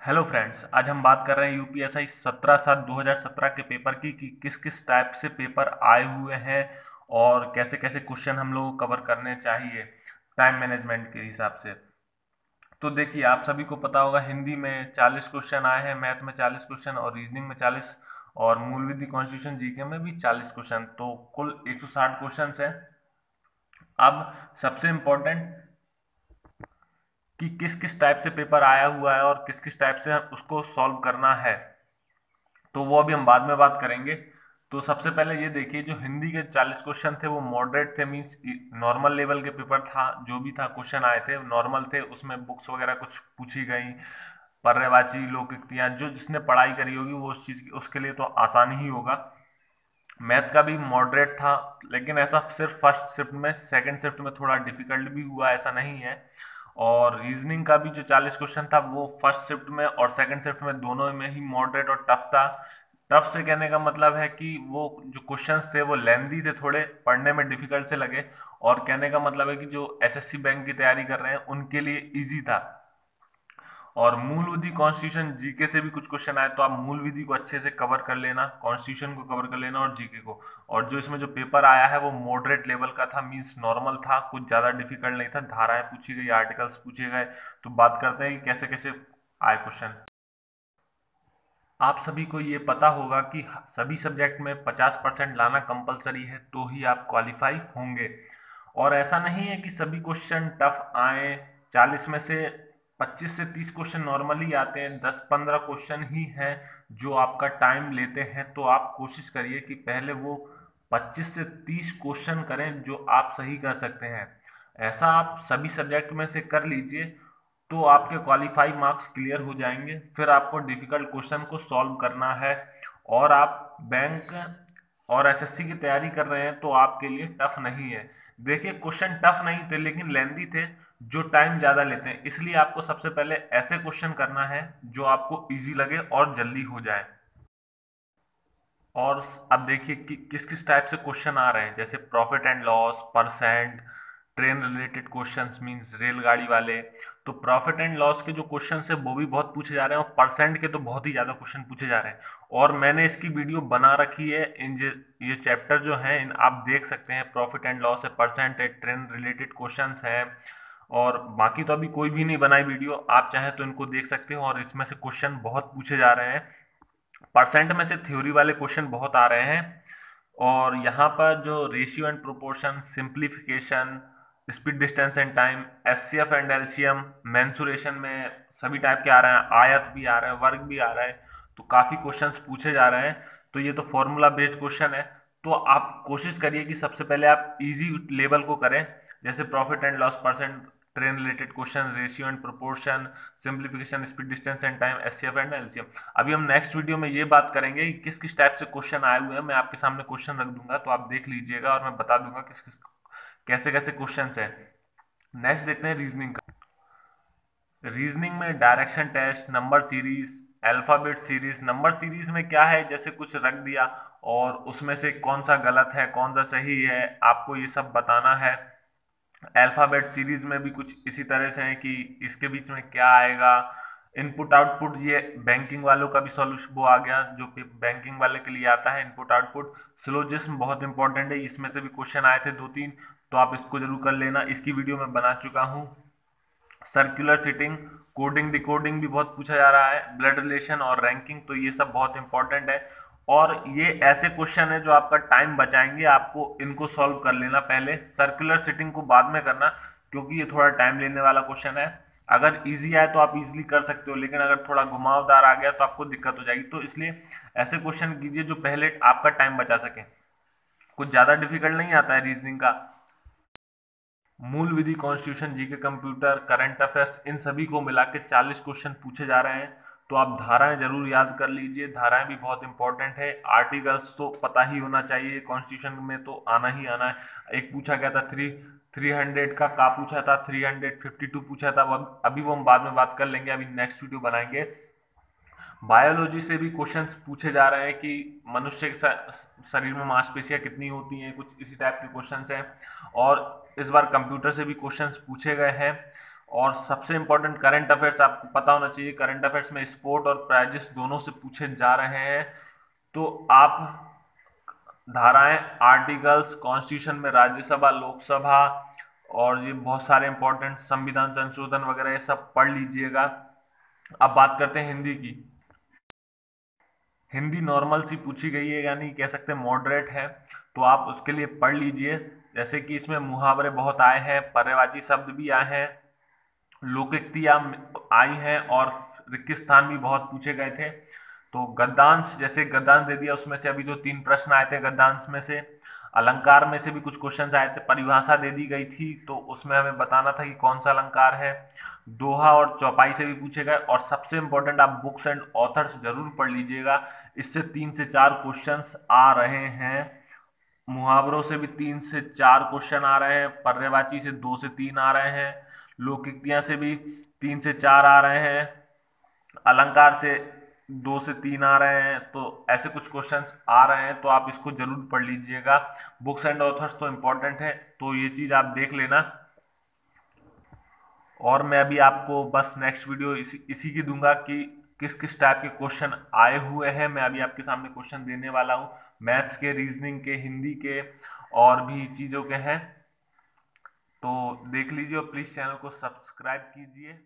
Hello friends, आज हम बात कर रहे हैं यूपीएसआई 17/7/2017 के पेपर की कि किस किस टाइप से पेपर आए हुए हैं और कैसे कैसे क्वेश्चन हम लोग को कवर करने चाहिए टाइम मैनेजमेंट के हिसाब से। तो देखिए, आप सभी को पता होगा हिंदी में 40 क्वेश्चन आए हैं, मैथ में 40 क्वेश्चन और रीजनिंग में 40 और मूल विधि कॉन्स्टिट्यूशन जीके में भी 40 क्वेश्चन, तो कुल 160 क्वेश्चन है। अब सबसे इम्पोर्टेंट कि किस किस टाइप से पेपर आया हुआ है और किस किस टाइप से उसको सॉल्व करना है, तो वो अभी हम बाद में बात करेंगे। तो सबसे पहले ये देखिए, जो हिंदी के 40 क्वेश्चन थे वो मॉडरेट थे, मींस नॉर्मल लेवल के पेपर था। जो भी था क्वेश्चन आए थे नॉर्मल थे, उसमें बुक्स वगैरह कुछ पूछी गई, पर्यायवाची लोकोक्तियां, जो जिसने पढ़ाई करी होगी वो उस चीज उसके लिए तो आसान ही होगा। मैथ का भी मॉडरेट था, लेकिन ऐसा सिर्फ फर्स्ट शिफ्ट में, सेकंड शिफ्ट में थोड़ा डिफिकल्ट भी हुआ, ऐसा नहीं है। और रीजनिंग का भी जो 40 क्वेश्चन था वो फर्स्ट शिफ्ट में और सेकंड शिफ्ट में दोनों में ही मॉडरेट और टफ था। टफ से कहने का मतलब है कि वो जो क्वेश्चंस थे वो लेंदी से, थोड़े पढ़ने में डिफिकल्ट से लगे। और कहने का मतलब है कि जो एसएससी बैंक की तैयारी कर रहे हैं उनके लिए इजी था। और मूल विधि कॉन्स्टिट्यूशन जीके से भी कुछ क्वेश्चन आए, तो आप मूल विधि को अच्छे से कवर कर लेना, कॉन्स्टिट्यूशन को कवर कर लेना और जीके को। और जो इसमें जो पेपर आया है वो मॉडरेट लेवल का था, मींस नॉर्मल था, कुछ ज़्यादा डिफिकल्ट नहीं था। धाराएं पूछी गई, आर्टिकल्स पूछे गए। तो बात करते हैं कि कैसे कैसे आए क्वेश्चन। आप सभी को ये पता होगा कि सभी सब्जेक्ट में 50% लाना कंपलसरी है, तो ही आप क्वालिफाई होंगे। और ऐसा नहीं है कि सभी क्वेश्चन टफ आए। 40 में से 25 से 30 क्वेश्चन नॉर्मली आते हैं, 10-15 क्वेश्चन ही हैं जो आपका टाइम लेते हैं। तो आप कोशिश करिए कि पहले वो 25 से 30 क्वेश्चन करें जो आप सही कर सकते हैं। ऐसा आप सभी सब्जेक्ट में से कर लीजिए, तो आपके क्वालिफाई मार्क्स क्लियर हो जाएंगे। फिर आपको डिफिकल्ट क्वेश्चन को सॉल्व करना है। और आप बैंक और एसएससी की तैयारी कर रहे हैं तो आपके लिए टफ नहीं है। देखिए, क्वेश्चन टफ नहीं थे लेकिन लेंदी थे, जो टाइम ज़्यादा लेते हैं, इसलिए आपको सबसे पहले ऐसे क्वेश्चन करना है जो आपको इजी लगे और जल्दी हो जाए। और अब देखिए कि किस किस टाइप से क्वेश्चन आ रहे हैं, जैसे profit and loss, percent, train related questions, means रेलगाड़ी वाले। तो प्रॉफिट एंड लॉस के जो क्वेश्चन है वो भी बहुत पूछे जा रहे हैं और परसेंट के तो बहुत ही ज़्यादा क्वेश्चन पूछे जा रहे हैं। और मैंने इसकी वीडियो बना रखी है, ये चैप्टर जो है इन आप देख सकते हैं। प्रॉफिट एंड लॉस है, परसेंट है, ट्रेन रिलेटेड क्वेश्चन है। और बाकी तो अभी कोई भी नहीं बनाई वीडियो, आप चाहें तो इनको देख सकते हो। और इसमें से क्वेश्चन बहुत पूछे जा रहे हैं। परसेंट में से थ्योरी वाले क्वेश्चन बहुत आ रहे हैं। और यहाँ पर जो ratio and proportion, simplification, speed, distance and time, HCF and LCM, mensuration में सभी टाइप के आ रहे हैं, आयत भी आ रहा है, वर्ग भी आ रहा है। तो काफ़ी क्वेश्चंस पूछे जा रहे हैं। तो ये तो फॉर्मूला बेस्ड क्वेश्चन है। तो आप कोशिश करिए कि सबसे पहले आप इजी लेवल को करें, जैसे profit and loss, percent, train related question, ratio and proportion, simplification, speed, distance and time, HCF and LCM. अभी हम नेक्स्ट वीडियो में ये बात करेंगे कि किस किस टाइप से क्वेश्चन आए हुए हैं। मैं आपके सामने क्वेश्चन रख दूंगा तो आप देख लीजिएगा और मैं बता दूंगा किस किस कैसे कैसे क्वेश्चन है। नेक्स्ट देखते हैं रीजनिंग का। रीजनिंग में direction test, number series, alphabet series. Number series में क्या है, जैसे कुछ रख दिया और उसमें से कौन सा गलत है कौन सा सही है, आपको ये सब बताना है। अल्फाबेट सीरीज में भी कुछ इसी तरह से है कि इसके बीच में क्या आएगा। इनपुट आउटपुट, ये बैंकिंग वालों का भी सॉल्यूशन वो आ गया जो बैंकिंग वाले के लिए आता है, इनपुट आउटपुट। सिलोजिज्म बहुत इंपॉर्टेंट है, इसमें से भी क्वेश्चन आए थे 2-3, तो आप इसको जरूर कर लेना, इसकी वीडियो मैं बना चुका हूँ। सर्कुलर सिटिंग, कोडिंग डिकोडिंग भी बहुत पूछा जा रहा है, ब्लड रिलेशन और रैंकिंग, तो ये सब बहुत इंपॉर्टेंट है। और ये ऐसे क्वेश्चन है जो आपका टाइम बचाएंगे, आपको इनको सॉल्व कर लेना पहले, सर्कुलर सिटिंग को बाद में करना, क्योंकि ये थोड़ा टाइम लेने वाला क्वेश्चन है। अगर इजी आए तो आप इजीली कर सकते हो, लेकिन अगर थोड़ा घुमावदार आ गया तो आपको दिक्कत हो जाएगी। तो इसलिए ऐसे क्वेश्चन कीजिए जो पहले आपका टाइम बचा सके। कुछ ज़्यादा डिफिकल्ट नहीं आता है रीजनिंग का। मूल विधि, constitution, GK, computer, current affairs, इन सभी को मिला के 40 क्वेश्चन पूछे जा रहे हैं। तो आप धाराएं जरूर याद कर लीजिए, धाराएं भी बहुत इंपॉर्टेंट है। आर्टिकल्स तो पता ही होना चाहिए, कॉन्स्टिट्यूशन में तो आना ही आना है। एक पूछा गया था 300 का पूछा था, 352 पूछा था, अभी वो हम बाद में बात कर लेंगे, अभी नेक्स्ट वीडियो बनाएंगे। बायोलॉजी से भी क्वेश्चंस पूछे जा रहे हैं कि मनुष्य के शरीर में मांसपेशियां कितनी होती हैं, कुछ इसी टाइप के क्वेश्चंस हैं। और इस बार कंप्यूटर से भी क्वेश्चंस पूछे गए हैं। और सबसे इम्पोर्टेंट करंट अफेयर्स आपको पता होना चाहिए। करंट अफेयर्स में स्पोर्ट और प्राइजेस दोनों से पूछे जा रहे हैं। तो आप धाराएं, आर्टिकल्स, कॉन्स्टिट्यूशन में राज्यसभा, लोकसभा और ये बहुत सारे इंपॉर्टेंट संविधान संशोधन वगैरह ये सब पढ़ लीजिएगा। अब बात करते हैं हिंदी की। हिंदी नॉर्मल सी पूछी गई है, यानी कह सकते हैं मॉडरेट है, तो आप उसके लिए पढ़ लीजिए। जैसे कि इसमें मुहावरे बहुत आए हैं, पर्यायवाची शब्द भी आए हैं, लोकोक्तियाँ आई हैं और रिक्तस्थान भी बहुत पूछे गए थे। तो गद्यांश, जैसे गद्यांश दे दिया, उसमें से अभी जो 3 प्रश्न आए थे गद्यांश में से। अलंकार में से भी कुछ क्वेश्चंस आए थे, परिभाषा दे दी गई थी तो उसमें हमें बताना था कि कौन सा अलंकार है। दोहा और चौपाई से भी पूछे गए। और सबसे इंपॉर्टेंट, आप बुक्स एंड ऑथर्स जरूर पढ़ लीजिएगा, इससे 3 से 4 क्वेश्चंस आ रहे हैं। मुहावरों से भी 3 से 4 क्वेश्चन आ रहे हैं, पर्यायवाची से 2 से 3 आ रहे हैं, लोकोक्तियां से भी 3 से 4 आ रहे हैं, अलंकार से 2 से 3 आ रहे हैं। तो ऐसे कुछ क्वेश्चंस आ रहे हैं, तो आप इसको जरूर पढ़ लीजिएगा। बुक्स एंड ऑथर्स तो इम्पोर्टेंट है, तो ये चीज़ आप देख लेना। और मैं अभी आपको बस नेक्स्ट वीडियो इसी की दूंगा कि किस किस टाइप के क्वेश्चन आए हुए हैं। मैं अभी आपके सामने क्वेश्चन देने वाला हूँ, मैथ्स के, रीजनिंग के, हिंदी के और भी चीज़ों के हैं। तो देख लीजिए और प्लीज़ चैनल को सब्सक्राइब कीजिए।